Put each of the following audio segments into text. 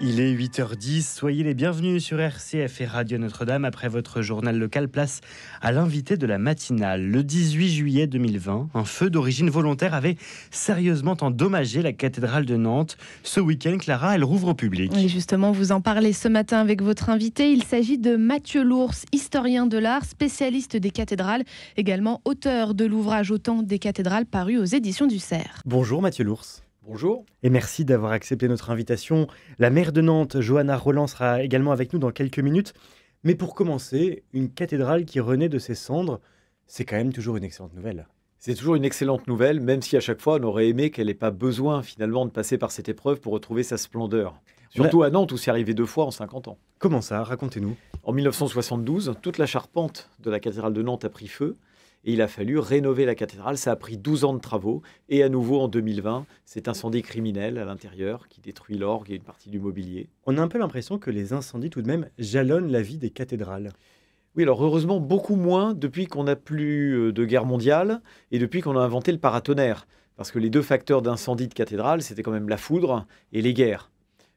Il est 8h10, soyez les bienvenus sur RCF et Radio Notre-Dame. Après votre journal local, place à l'invité de la matinale. Le 18 juillet 2020, un feu d'origine volontaire avait sérieusement endommagé la cathédrale de Nantes. Ce week-end, Clara, elle rouvre au public. Et justement, vous en parlez ce matin avec votre invité. Il s'agit de Mathieu Lours, historien de l'art, spécialiste des cathédrales, également auteur de l'ouvrage Autant des cathédrales paru aux éditions du Cerf. Bonjour Mathieu Lours. Bonjour. Et merci d'avoir accepté notre invitation. La maire de Nantes, Johanna Rolland, sera également avec nous dans quelques minutes. Mais pour commencer, une cathédrale qui renaît de ses cendres, c'est quand même toujours une excellente nouvelle. C'est toujours une excellente nouvelle, même si à chaque fois on aurait aimé qu'elle n'ait pas besoin finalement de passer par cette épreuve pour retrouver sa splendeur. Surtout à Nantes où c'est arrivé 2 fois en 50 ans. Comment ça? Racontez-nous. En 1972, toute la charpente de la cathédrale de Nantes a pris feu et il a fallu rénover la cathédrale. Ça a pris 12 ans de travaux et à nouveau en 2020, cet incendie criminel à l'intérieur qui détruit l'orgue et une partie du mobilier. On a un peu l'impression que les incendies tout de même jalonnent la vie des cathédrales. Oui, alors heureusement beaucoup moins depuis qu'on n'a plus de guerre mondiale et depuis qu'on a inventé le paratonnerre. Parce que les 2 facteurs d'incendie de cathédrale, c'était quand même la foudre et les guerres.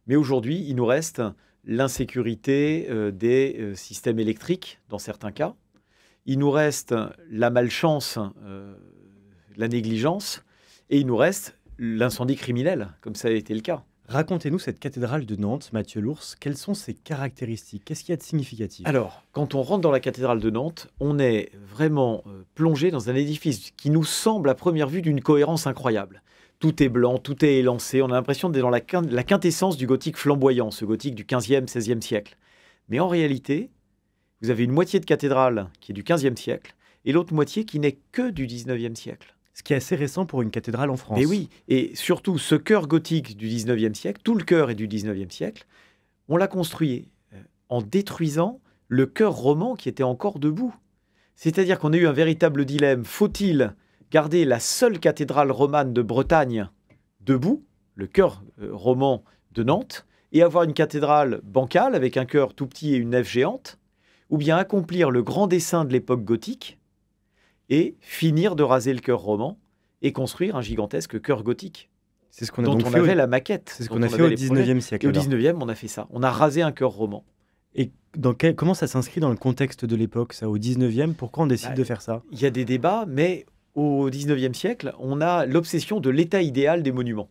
Mais aujourd'hui, il nous reste l'insécurité des systèmes électriques dans certains cas. Il nous reste la malchance, la négligence, et il nous reste l'incendie criminel, comme ça a été le cas. Racontez-nous cette cathédrale de Nantes, Mathieu Lours. Quelles sont ses caractéristiques? Qu'est-ce qu'il y a de significatif? Alors, quand on rentre dans la cathédrale de Nantes, on est vraiment plongé dans un édifice qui nous semble à première vue d'une cohérence incroyable. Tout est blanc, tout est élancé, on a l'impression d'être dans la quintessence du gothique flamboyant, ce gothique du 15e, 16e siècle. Mais en réalité, vous avez une moitié de cathédrale qui est du 15e siècle et l'autre moitié qui n'est que du 19e siècle. Ce qui est assez récent pour une cathédrale en France. Et oui, et surtout ce chœur gothique du 19e siècle, tout le chœur est du 19e siècle, on l'a construit en détruisant le chœur roman qui était encore debout. C'est-à-dire qu'on a eu un véritable dilemme. Faut-il garder la seule cathédrale romane de Bretagne debout, le chœur roman de Nantes, et avoir une cathédrale bancale avec un chœur tout petit et une nef géante, ou bien accomplir le grand dessein de l'époque gothique et finir de raser le chœur roman et construire un gigantesque chœur gothique. C'est ce qu'on a dont donc on fait avait la maquette. C'est ce qu'on a fait au 19e siècle. Et au 19e, on a fait ça. On a rasé un chœur roman. Et comment ça s'inscrit dans le contexte de l'époque, ça, au 19e? Pourquoi on décide de faire ça? Il y a des débats, mais au 19e siècle, on a l'obsession de l'état idéal des monuments.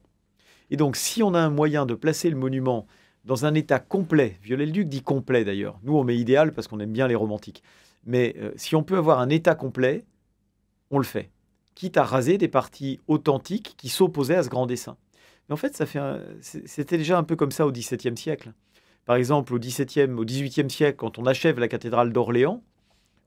Et donc, si on a un moyen de placer le monument dans un état complet, Viollet-le-Duc dit complet d'ailleurs, nous on met idéal parce qu'on aime bien les romantiques, mais si on peut avoir un état complet, on le fait, quitte à raser des parties authentiques qui s'opposaient à ce grand dessin. Mais en fait, c'était déjà un peu comme ça au XVIIe siècle. Par exemple, au XVIIIe siècle, quand on achève la cathédrale d'Orléans,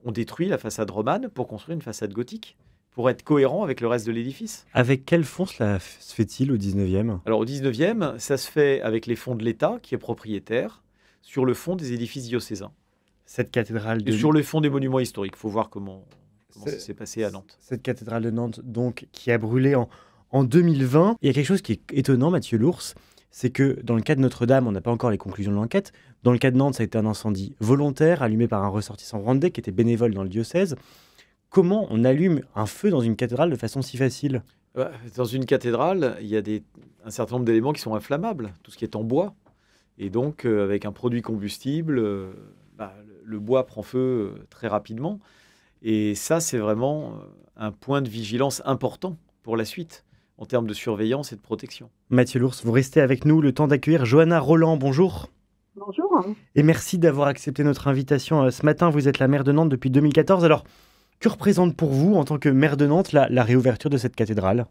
on détruit la façade romane pour construire une façade gothique, pour être cohérent avec le reste de l'édifice. Avec quels fonds cela se fait-il au 19e? Alors au 19e, ça se fait avec les fonds de l'État, qui est propriétaire, sur le fonds des édifices diocésains. Cette cathédrale Et sur le fonds des monuments historiques. Il faut voir comment ça s'est passé à Nantes. Cette cathédrale de Nantes, donc, qui a brûlé en 2020. Il y a quelque chose qui est étonnant, Mathieu Lours, c'est que dans le cas de Notre-Dame, on n'a pas encore les conclusions de l'enquête. Dans le cas de Nantes, ça a été un incendie volontaire, allumé par un ressortissant rwandais qui était bénévole dans le diocèse. Comment on allume un feu dans une cathédrale de façon si facile? Dans une cathédrale, il y a un certain nombre d'éléments qui sont inflammables, tout ce qui est en bois. Et donc, avec un produit combustible, le bois prend feu très rapidement. Et ça, c'est vraiment un point de vigilance important pour la suite, en termes de surveillance et de protection. Mathieu Lours, vous restez avec nous, le temps d'accueillir Johanna Rolland. Bonjour. Bonjour. Et merci d'avoir accepté notre invitation ce matin. Vous êtes la maire de Nantes depuis 2014. Alors, que représente pour vous, en tant que maire de Nantes, la réouverture de cette cathédrale?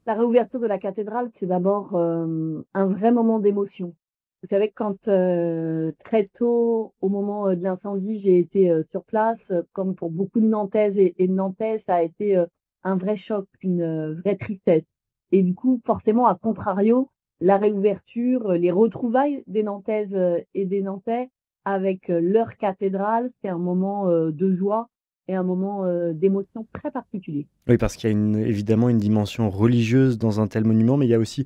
La réouverture de la cathédrale, c'est d'abord un vrai moment d'émotion. Vous savez, quand très tôt, au moment de l'incendie, j'ai été sur place, comme pour beaucoup de Nantaises et de Nantais, ça a été un vrai choc, une vraie tristesse. Et du coup, forcément, à contrario, la réouverture, les retrouvailles des Nantaises et des Nantais avec leur cathédrale, c'est un moment de joie et un moment d'émotion très particulier. Oui, parce qu'il y a évidemment une dimension religieuse dans un tel monument, mais il y a aussi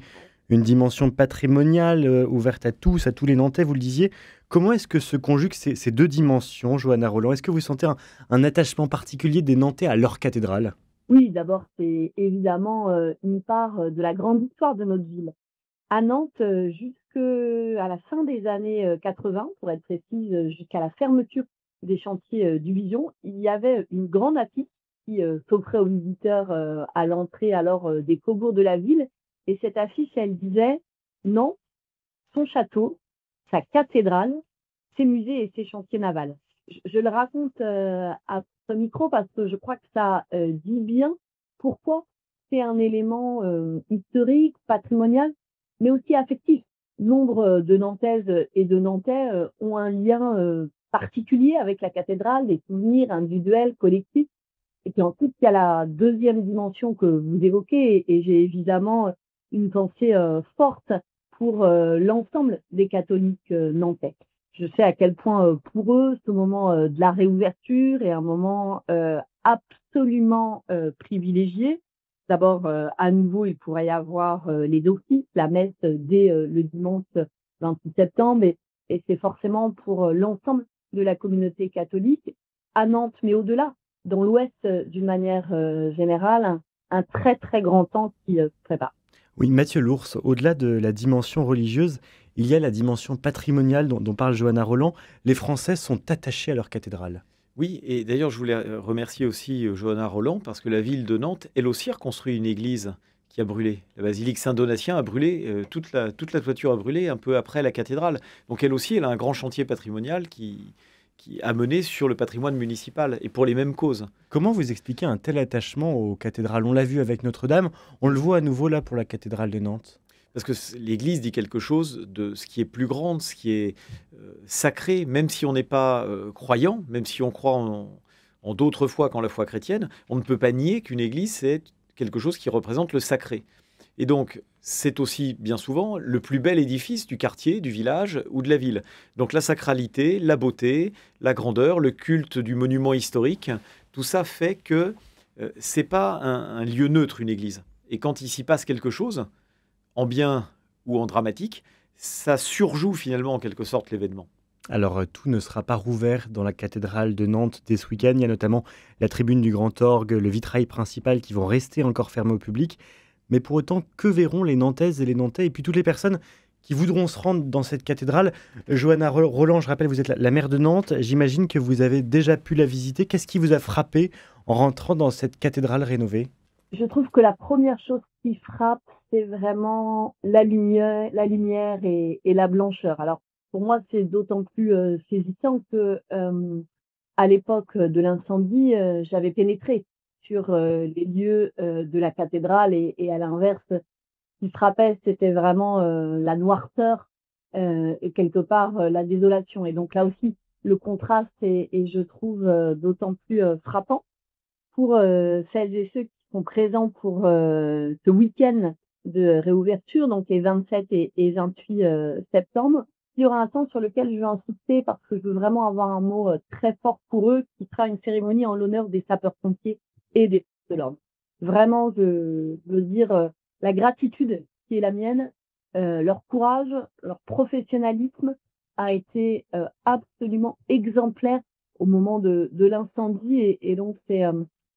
une dimension patrimoniale ouverte à tous les Nantais, vous le disiez. Comment est-ce que se conjuguent ces 2 dimensions, Johanna Rolland? Est-ce que vous sentez un attachement particulier des Nantais à leur cathédrale? Oui, d'abord, c'est évidemment une part de la grande histoire de notre ville. À Nantes, jusque à la fin des années 80, pour être précise, jusqu'à la fermeture des chantiers du Vision, il y avait une grande affiche qui s'offrait aux visiteurs à l'entrée alors des cobourgs de la ville. Et cette affiche, elle disait Nantes, son château, sa cathédrale, ses musées et ses chantiers navals. Je le raconte à ce micro parce que je crois que ça dit bien pourquoi c'est un élément historique, patrimonial, mais aussi affectif. Nombre de Nantaises et de Nantais ont un lien particulier avec la cathédrale, des souvenirs individuels, collectifs. Et puis ensuite, il y a la deuxième dimension que vous évoquez, et j'ai évidemment une pensée forte pour l'ensemble des catholiques nantais. Je sais à quel point pour eux, ce moment de la réouverture est un moment absolument privilégié. D'abord, à nouveau, il pourrait y avoir les offices, la messe dès le dimanche 26 septembre, et c'est forcément pour l'ensemble de la communauté catholique à Nantes, mais au-delà, dans l'Ouest, d'une manière générale, un très très grand temps qui se prépare. Oui, Mathieu Lours, au-delà de la dimension religieuse, il y a la dimension patrimoniale dont parle Johanna Roland. Les Français sont attachés à leur cathédrale. Oui, et d'ailleurs, je voulais remercier aussi Johanna Roland, parce que la ville de Nantes, elle aussi, a reconstruit une église qui a brûlé. La basilique Saint-Donatien a brûlé, toute la toiture a brûlé un peu après la cathédrale. Donc elle aussi, elle a un grand chantier patrimonial qui a mené sur le patrimoine municipal, et pour les mêmes causes. Comment vous expliquez un tel attachement aux cathédrales? On l'a vu avec Notre-Dame, on le voit à nouveau là pour la cathédrale de Nantes. Parce que l'Église dit quelque chose de ce qui est plus grand, de ce qui est sacré, même si on n'est pas croyant, même si on croit en d'autres foi qu'en la foi chrétienne, on ne peut pas nier qu'une Église, c'est quelque chose qui représente le sacré. Et donc, c'est aussi, bien souvent, le plus bel édifice du quartier, du village ou de la ville. Donc la sacralité, la beauté, la grandeur, le culte du monument historique, tout ça fait que c'est pas un lieu neutre, une église. Et quand il s'y passe quelque chose, en bien ou en dramatique, ça surjoue finalement en quelque sorte l'événement. Alors, tout ne sera pas rouvert dans la cathédrale de Nantes dès ce week-end. Il y a notamment la tribune du Grand Orgue, le vitrail principal qui vont rester encore fermés au public. Mais pour autant, que verront les Nantaises et les Nantais et puis toutes les personnes qui voudront se rendre dans cette cathédrale? Johanna Roland, je rappelle, vous êtes la maire de Nantes. J'imagine que vous avez déjà pu la visiter. Qu'est-ce qui vous a frappé en rentrant dans cette cathédrale rénovée? Je trouve que la première chose qui frappe, c'est vraiment la lumière et la blancheur. Alors, pour moi, c'est d'autant plus saisissant que à l'époque de l'incendie, j'avais pénétré sur les lieux de la cathédrale, et à l'inverse, ce qui frappait, c'était vraiment la noirceur et quelque part la désolation. Et donc là aussi, le contraste est je trouve, d'autant plus frappant pour celles et ceux qui sont présents pour ce week-end de réouverture, donc les 27 et 28 septembre. Il y aura un temps sur lequel je veux insister parce que je veux vraiment avoir un mot très fort pour eux, qui sera une cérémonie en l'honneur des sapeurs-pompiers et des forces de l'ordre. Vraiment, je veux dire la gratitude qui est la mienne, leur courage, leur professionnalisme a été absolument exemplaire au moment de l'incendie, et donc c'est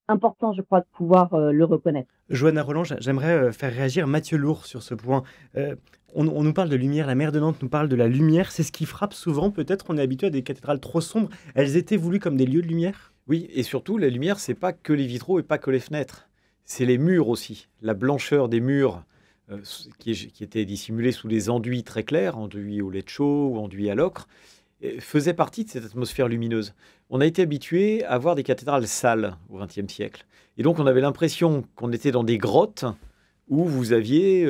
important, je crois, de pouvoir le reconnaître. Johanna Roland, j'aimerais faire réagir Mathieu Lours sur ce point. On nous parle de lumière, la maire de Nantes nous parle de la lumière. C'est ce qui frappe souvent, peut-être on est habitué à des cathédrales trop sombres. Elles étaient voulues comme des lieux de lumière? Oui, et surtout, la lumière, c'est pas que les vitraux et pas que les fenêtres. C'est les murs aussi. La blancheur des murs qui étaient dissimulés sous des enduits très clairs, enduits au lait de chaux ou enduits à l'ocre, faisait partie de cette atmosphère lumineuse. On a été habitué à voir des cathédrales sales au XXe siècle. Et donc, on avait l'impression qu'on était dans des grottes où vous aviez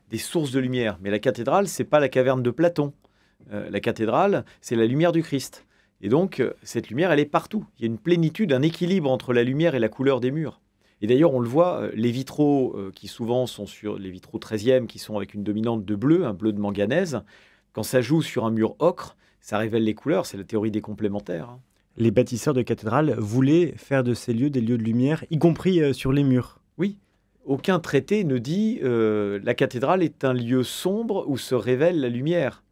des sources de lumière. Mais la cathédrale, c'est pas la caverne de Platon. La cathédrale, c'est la lumière du Christ. Et donc, cette lumière, elle est partout. Il y a une plénitude, un équilibre entre la lumière et la couleur des murs. Et d'ailleurs, on le voit, les vitraux qui souvent sont sur les vitraux 13e, qui sont avec une dominante de bleu, un bleu de manganèse, quand ça joue sur un mur ocre, ça révèle les couleurs. C'est la théorie des complémentaires, hein. Les bâtisseurs de cathédrales voulaient faire de ces lieux des lieux de lumière, y compris sur les murs. Oui, aucun traité ne dit la cathédrale est un lieu sombre où se révèle la lumière.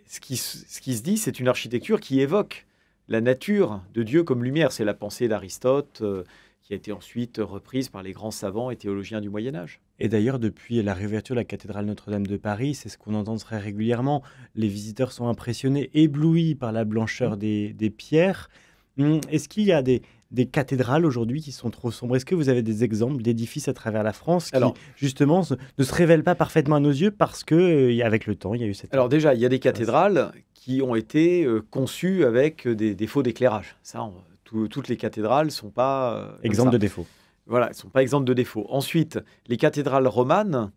Ce qui se dit, c'est une architecture qui évoque la nature de Dieu comme lumière. C'est la pensée d'Aristote qui a été ensuite reprise par les grands savants et théologiens du Moyen-Âge. Et d'ailleurs, depuis la réouverture de la cathédrale Notre-Dame de Paris, c'est ce qu'on entend très régulièrement. Les visiteurs sont impressionnés, éblouis par la blancheur des pierres. Est-ce qu'il y a des cathédrales aujourd'hui qui sont trop sombres? Est-ce que vous avez des exemples d'édifices à travers la France qui, justement, ne se révèlent pas parfaitement à nos yeux parce qu'avec le temps, il y a eu cette... Alors déjà, il y a des cathédrales qui ont été conçues avec des défauts d'éclairage. Ça, toutes les cathédrales ne sont pas... exemples de défauts. Voilà, elles ne sont pas exemptes de défauts. Ensuite, les cathédrales romanes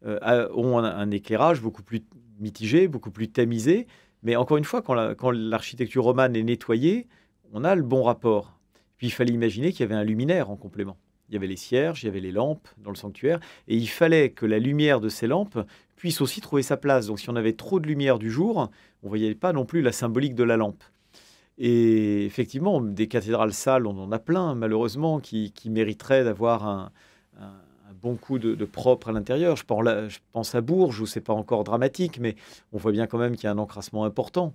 ont un éclairage beaucoup plus mitigé, beaucoup plus tamisé. Mais encore une fois, quand l'architecture romane est nettoyée, on a le bon rapport. Puis il fallait imaginer qu'il y avait un luminaire en complément. Il y avait les cierges, il y avait les lampes dans le sanctuaire. Et il fallait que la lumière de ces lampes puisse aussi trouver sa place. Donc si on avait trop de lumière du jour, on ne voyait pas non plus la symbolique de la lampe. Et effectivement, des cathédrales sales, on en a plein, malheureusement, qui mériteraient d'avoir un bon coup de propre à l'intérieur. Je pense à Bourges, où ce n'est pas encore dramatique, mais on voit bien quand même qu'il y a un encrassement important.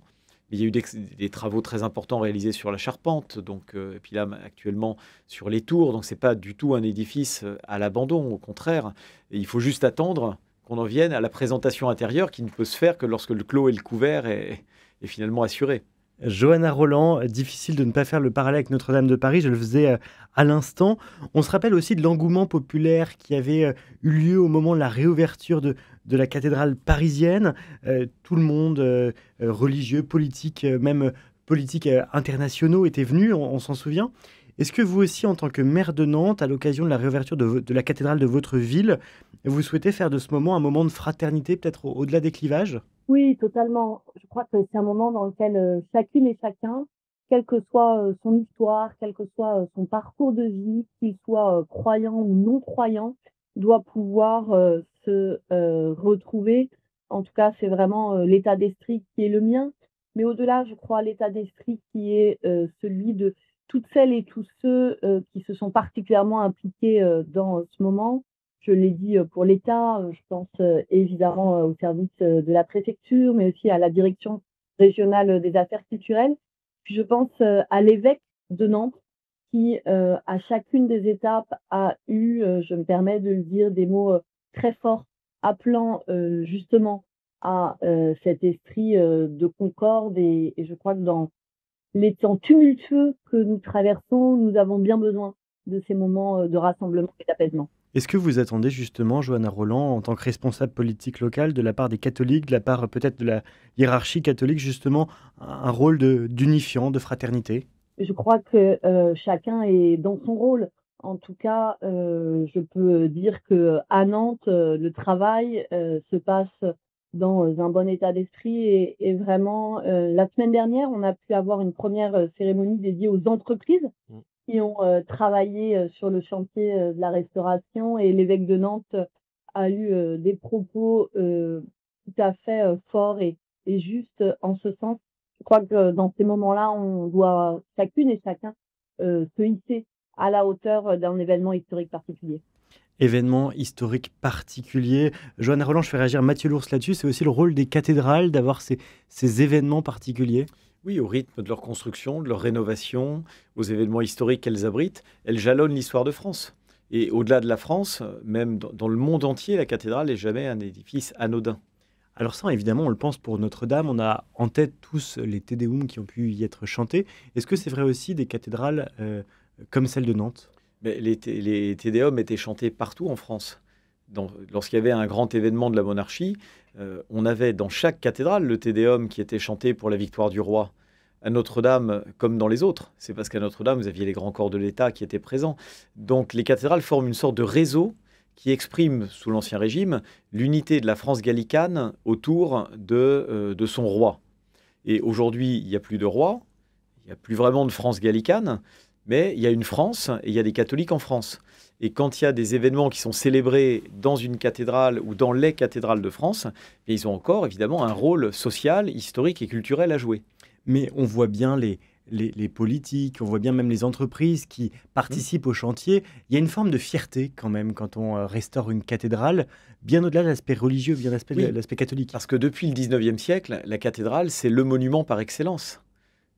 Mais il y a eu des travaux très importants réalisés sur la charpente, donc, et puis là, actuellement, sur les tours. Donc, ce n'est pas du tout un édifice à l'abandon, au contraire. Et il faut juste attendre qu'on en vienne à la présentation intérieure, qui ne peut se faire que lorsque le clos et le couvert est finalement assuré. Johanna Rolland, difficile de ne pas faire le parallèle avec Notre-Dame de Paris, je le faisais à l'instant. On se rappelle aussi de l'engouement populaire qui avait eu lieu au moment de la réouverture de la cathédrale parisienne. Tout le monde, religieux, politique, même politiques internationaux, étaient venus, on s'en souvient. Est-ce que vous aussi, en tant que maire de Nantes, à l'occasion de la réouverture de la cathédrale de votre ville, vous souhaitez faire de ce moment un moment de fraternité, peut-être au-delà des clivages ? Oui, totalement. Je crois que c'est un moment dans lequel chacune et chacun, quelle que soit son histoire, quel que soit son parcours de vie, qu'il soit croyant ou non croyant, doit pouvoir se retrouver. En tout cas, c'est vraiment l'état d'esprit qui est le mien. Mais au-delà, je crois, l'état d'esprit qui est celui de toutes celles et tous ceux qui se sont particulièrement impliqués dans ce moment. Je l'ai dit pour l'État, je pense évidemment au service de la préfecture, mais aussi à la direction régionale des affaires culturelles. Puis je pense à l'évêque de Nantes qui, à chacune des étapes, a eu, je me permets de le dire, des mots très forts appelant justement à cet esprit de concorde. Et je crois que dans les temps tumultueux que nous traversons, nous avons bien besoin de ces moments de rassemblement et d'apaisement. Est-ce que vous attendez justement, Johanna Rolland, en tant que responsable politique locale, de la part des catholiques, de la part peut-être de la hiérarchie catholique, justement, un rôle d'unifiant, de fraternité? Je crois que chacun est dans son rôle. En tout cas, je peux dire qu'à Nantes, le travail se passe dans un bon état d'esprit. Et vraiment, la semaine dernière, on a pu avoir une première cérémonie dédiée aux entreprises qui ont travaillé sur le chantier de la restauration. Et l'évêque de Nantes a eu des propos tout à fait forts et justes en ce sens. Je crois que dans ces moments-là, on doit chacune et chacun se hisser à la hauteur d'un événement historique particulier. Événement historique particulier. Johanna Rolland, je fais réagir Mathieu Lours là-dessus. C'est aussi le rôle des cathédrales d'avoir ces événements particuliers? Oui, au rythme de leur construction, de leur rénovation, aux événements historiques qu'elles abritent, elles jalonnent l'histoire de France. Et au-delà de la France, même dans le monde entier, la cathédrale n'est jamais un édifice anodin. Alors ça, évidemment, on le pense pour Notre-Dame. On a en tête tous les Te Deum qui ont pu y être chantés. Est-ce que c'est vrai aussi des cathédrales comme celle de Nantes? Mais les Te Deum étaient chantés partout en France. Lorsqu'il y avait un grand événement de la monarchie, on avait dans chaque cathédrale le Te Deum qui était chanté pour la victoire du roi. À Notre-Dame, comme dans les autres, c'est parce qu'à Notre-Dame, vous aviez les grands corps de l'État qui étaient présents. Donc les cathédrales forment une sorte de réseau qui exprime, sous l'Ancien Régime, l'unité de la France gallicane autour de son roi. Et aujourd'hui, il n'y a plus de roi, il n'y a plus vraiment de France gallicane, mais il y a une France et il y a des catholiques en France. Et quand il y a des événements qui sont célébrés dans une cathédrale ou dans les cathédrales de France, ils ont encore évidemment un rôle social, historique et culturel à jouer. Mais on voit bien les politiques, on voit bien même les entreprises qui participent au chantier. Il y a une forme de fierté quand même quand on restaure une cathédrale, bien au-delà de l'aspect religieux, bien de l'aspect catholique. Parce que depuis le 19e siècle, la cathédrale, c'est le monument par excellence.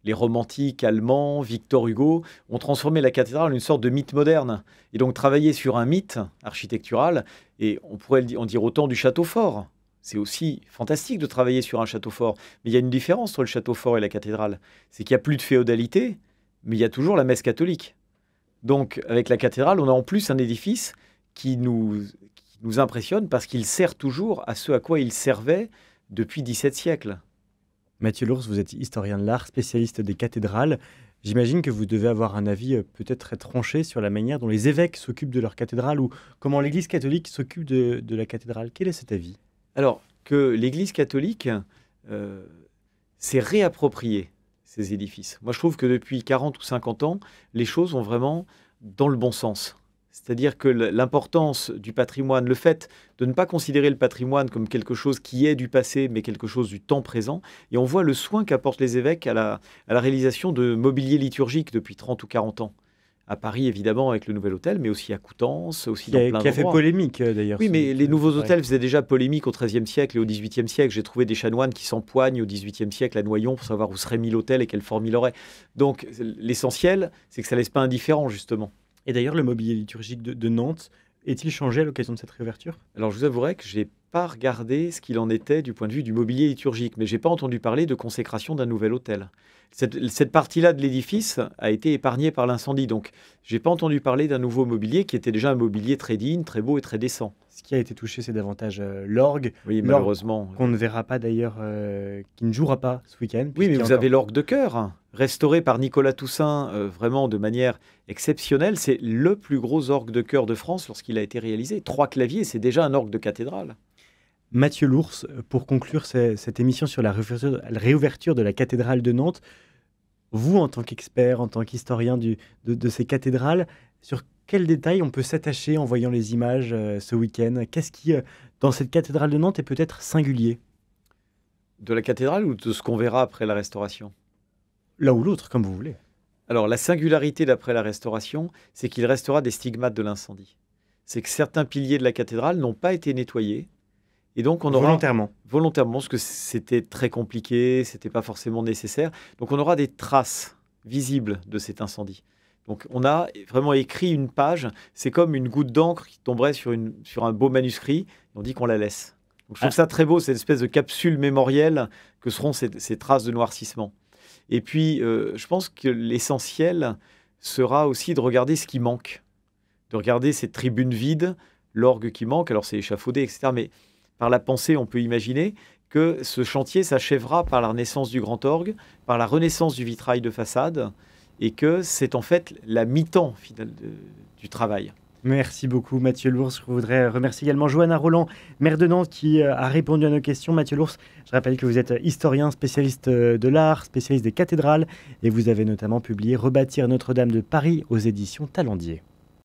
Les romantiques allemands, Victor Hugo, ont transformé la cathédrale en une sorte de mythe moderne. Et donc travailler sur un mythe architectural, et on pourrait en dire autant du château fort. C'est aussi fantastique de travailler sur un château fort. Mais il y a une différence entre le château fort et la cathédrale. C'est qu'il n'y a plus de féodalité, mais il y a toujours la messe catholique. Donc avec la cathédrale, on a en plus un édifice qui nous impressionne parce qu'il sert toujours à ce à quoi il servait depuis 17 siècles. Mathieu Lours, vous êtes historien de l'art, spécialiste des cathédrales. J'imagine que vous devez avoir un avis peut-être très tranché sur la manière dont les évêques s'occupent de leur cathédrale ou comment l'Église catholique s'occupe de la cathédrale. Quel est cet avis? Alors que l'Église catholique s'est réappropriée ces édifices. Moi, je trouve que depuis 40 ou 50 ans, les choses vont vraiment dans le bon sens. C'est-à-dire que l'importance du patrimoine, le fait de ne pas considérer le patrimoine comme quelque chose qui est du passé, mais quelque chose du temps présent, et on voit le soin qu'apportent les évêques à la réalisation de mobilier liturgique depuis 30 ou 40 ans. À Paris, évidemment, avec le Nouvel Hôtel, mais aussi à Coutances, aussi dans plein d'endroits. Qui a fait polémique, d'ailleurs. Oui, mais les nouveaux hôtels faisaient déjà polémique au XIIIe siècle et au XVIIIe siècle. J'ai trouvé des chanoines qui s'empoignent au XVIIIe siècle à Noyon pour savoir où serait mis l'hôtel et quelle forme il aurait. Donc, l'essentiel, c'est que ça ne laisse pas indifférent, justement. Et d'ailleurs, le mobilier liturgique de Nantes, est-il changé à l'occasion de cette réouverture? Alors, je vous avouerai que je n'ai pas regardé ce qu'il en était du point de vue du mobilier liturgique, mais je n'ai pas entendu parler de consécration d'un nouvel hôtel. Cette partie-là de l'édifice a été épargnée par l'incendie, donc je n'ai pas entendu parler d'un nouveau mobilier qui était déjà un mobilier très digne, très beau et très décent. Ce qui a été touché, c'est davantage l'orgue. Oui, malheureusement. Qu'on ne verra pas d'ailleurs, qui ne jouera pas ce week-end. Oui, mais vous avez l'orgue de chœur, restauré par Nicolas Toussaint vraiment de manière exceptionnelle. C'est le plus gros orgue de chœur de France lorsqu'il a été réalisé. 3 claviers, c'est déjà un orgue de cathédrale. Mathieu Lours, pour conclure cette émission sur la réouverture de la cathédrale de Nantes, vous, en tant qu'expert, en tant qu'historien de ces cathédrales, sur quels détails on peut s'attacher en voyant les images ce week-end? Qu'est-ce qui, dans cette cathédrale de Nantes, est peut-être singulier? De la cathédrale ou de ce qu'on verra après la restauration? L'un ou l'autre, comme vous voulez. Alors, la singularité d'après la restauration, c'est qu'il restera des stigmates de l'incendie. C'est que certains piliers de la cathédrale n'ont pas été nettoyés. Et donc, on aura volontairement, parce que c'était très compliqué, c'était pas forcément nécessaire. Donc, on aura des traces visibles de cet incendie. Donc, on a vraiment écrit une page. C'est comme une goutte d'encre qui tomberait sur un beau manuscrit. On dit qu'on la laisse. Donc, je trouve ça très beau, cette espèce de capsule mémorielle que seront ces traces de noircissement. Et puis, je pense que l'essentiel sera aussi de regarder ce qui manque, de regarder cette tribune vide, l'orgue qui manque. Alors, c'est échafaudé, etc. Mais par la pensée, on peut imaginer que ce chantier s'achèvera par la renaissance du grand orgue, par la renaissance du vitrail de façade, et que c'est en fait la mi-temps du travail. Merci beaucoup Mathieu Lours. Je voudrais remercier également Johanna Roland, maire de Nantes, qui a répondu à nos questions. Mathieu Lours, je rappelle que vous êtes historien, spécialiste de l'art, spécialiste des cathédrales, et vous avez notamment publié « Rebâtir Notre-Dame de Paris » aux éditions Talendier.